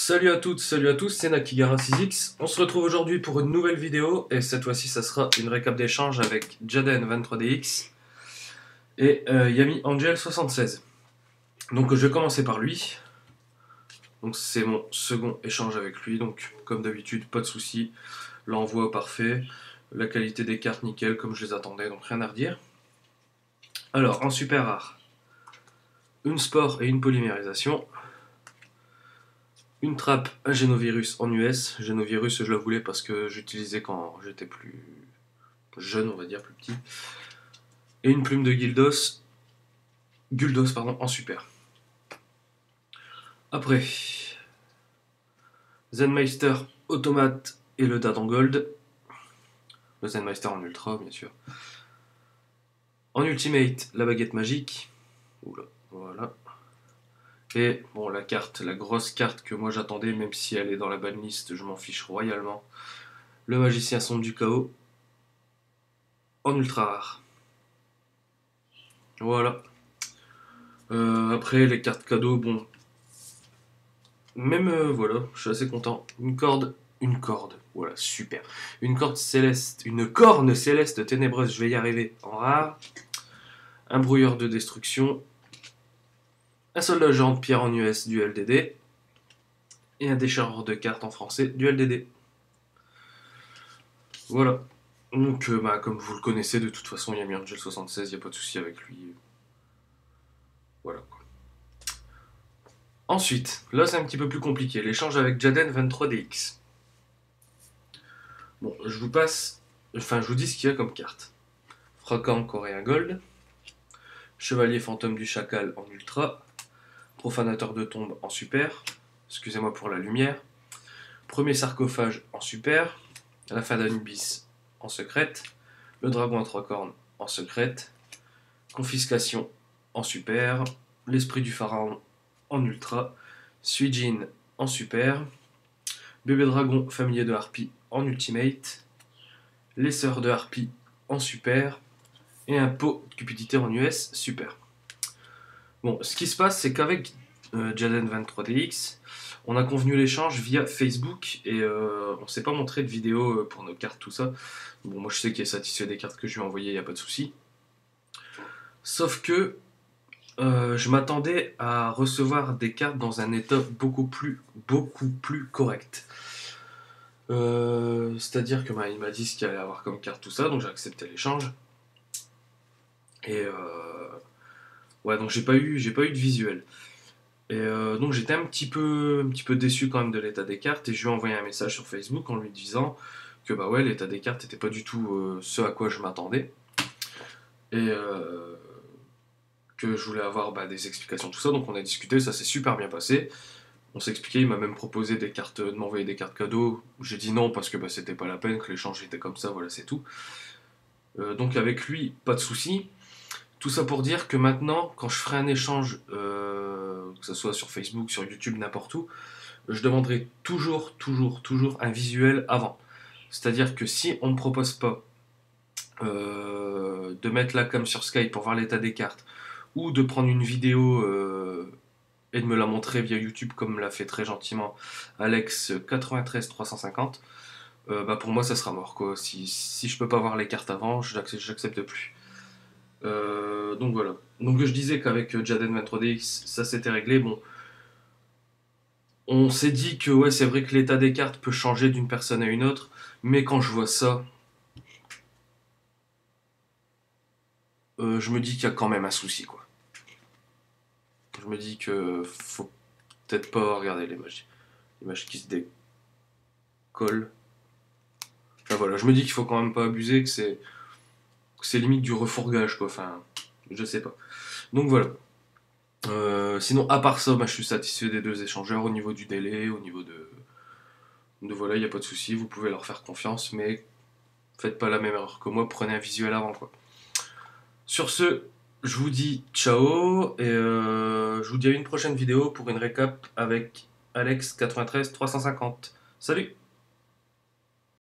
Salut à toutes, salut à tous, c'est Nakigara6X. On se retrouve aujourd'hui pour une nouvelle vidéo et cette fois-ci ça sera une récap d'échange avec Jaden23DX et Yami Angel76. Donc je vais commencer par lui. Donc c'est mon second échange avec lui, donc comme d'habitude pas de soucis, l'envoi parfait, la qualité des cartes nickel comme je les attendais, donc rien à redire. Alors en super rare, une spore et une polymérisation. Une trappe, un Génovirus en US. Génovirus, je la voulais parce que j'utilisais quand j'étais plus jeune, on va dire, plus petit. Et une plume de Guldos pardon, en super. Après, Zenmeister Automate et le Date en Gold. Le Zenmeister en Ultra, bien sûr. En Ultimate, la baguette magique. Oula, voilà. Et bon, la carte, la grosse carte que moi j'attendais, même si elle est dans la banlist, je m'en fiche royalement. Le magicien sombre du chaos. En ultra rare. Voilà. Après, les cartes cadeaux, bon. Même, voilà, je suis assez content. Une corde, voilà, super. Une corde céleste, une corne céleste ténébreuse, je vais y arriver, en rare. Un brouilleur de destruction. Un soldat géant de pierre en US du LDD. Et un déchireur de cartes en français du LDD. Voilà. Donc, comme vous le connaissez, de toute façon, il y a mis Angel76, il n'y a pas de souci avec lui. Voilà. Ensuite, là c'est un petit peu plus compliqué, l'échange avec Jaden23DX. Bon, je vous dis ce qu'il y a comme carte. Fracan coréen gold, chevalier fantôme du chacal en ultra, profanateur de tombe en super, excusez-moi pour la lumière, premier sarcophage en super, la fin d'Anubis en secrète, le dragon à trois cornes en secrète, confiscation en super, l'esprit du pharaon en ultra, Suijin en super, bébé dragon familier de harpie en ultimate, les sœurs de harpie en super, et un pot de cupidité en US super. Bon, ce qui se passe, c'est qu'avec Jaden23DX, on a convenu l'échange via Facebook et on s'est pas montré de vidéo pour nos cartes, tout ça. Bon, moi je sais qu'il est satisfait des cartes que je lui ai envoyées, il n'y a pas de souci. Sauf que je m'attendais à recevoir des cartes dans un état beaucoup plus correct. C'est-à-dire que il m'a dit ce qu'il allait avoir comme carte, tout ça, donc j'ai accepté l'échange. Et ouais, donc j'ai pas eu de visuel. Et donc j'étais un petit peu déçu quand même de l'état des cartes et je lui ai envoyé un message sur Facebook en lui disant que bah ouais, l'état des cartes n'était pas du tout ce à quoi je m'attendais et que je voulais avoir des explications, tout ça. Donc on a discuté, ça s'est super bien passé. On s'est expliqué, il m'a même proposé de m'envoyer des cartes cadeaux. J'ai dit non parce que c'était pas la peine, que l'échange était comme ça, voilà, c'est tout. Donc avec lui, pas de souci. Tout ça pour dire que maintenant, quand je ferai un échange, que ce soit sur Facebook, sur YouTube, n'importe où, je demanderai toujours un visuel avant. C'est-à-dire que si on ne me propose pas de mettre la cam sur Skype pour voir l'état des cartes, ou de prendre une vidéo et de me la montrer via YouTube comme l'a fait très gentiment Alex 93 350, pour moi ça sera mort quoi. Si je peux pas voir les cartes avant, j'accepte plus. Donc voilà. Donc je disais qu'avec Jaden23DX, ça s'était réglé. Bon, on s'est dit que ouais, c'est vrai que l'état des cartes peut changer d'une personne à une autre, mais quand je vois ça, je me dis qu'il y a quand même un souci quoi. Je me dis que faut peut-être pas regarder les images qui se décollent. Enfin voilà, je me dis qu'il faut quand même pas abuser, que c'est limite du refourgage quoi. Enfin, je sais pas. Donc voilà. Sinon, à part ça, je suis satisfait des deux échangeurs au niveau du délai, au niveau de voilà, il n'y a pas de souci, vous pouvez leur faire confiance, mais faites pas la même erreur que moi, prenez un visuel avant quoi. Sur ce, je vous dis ciao et je vous dis à une prochaine vidéo pour une récap avec Alex 93 350. Salut!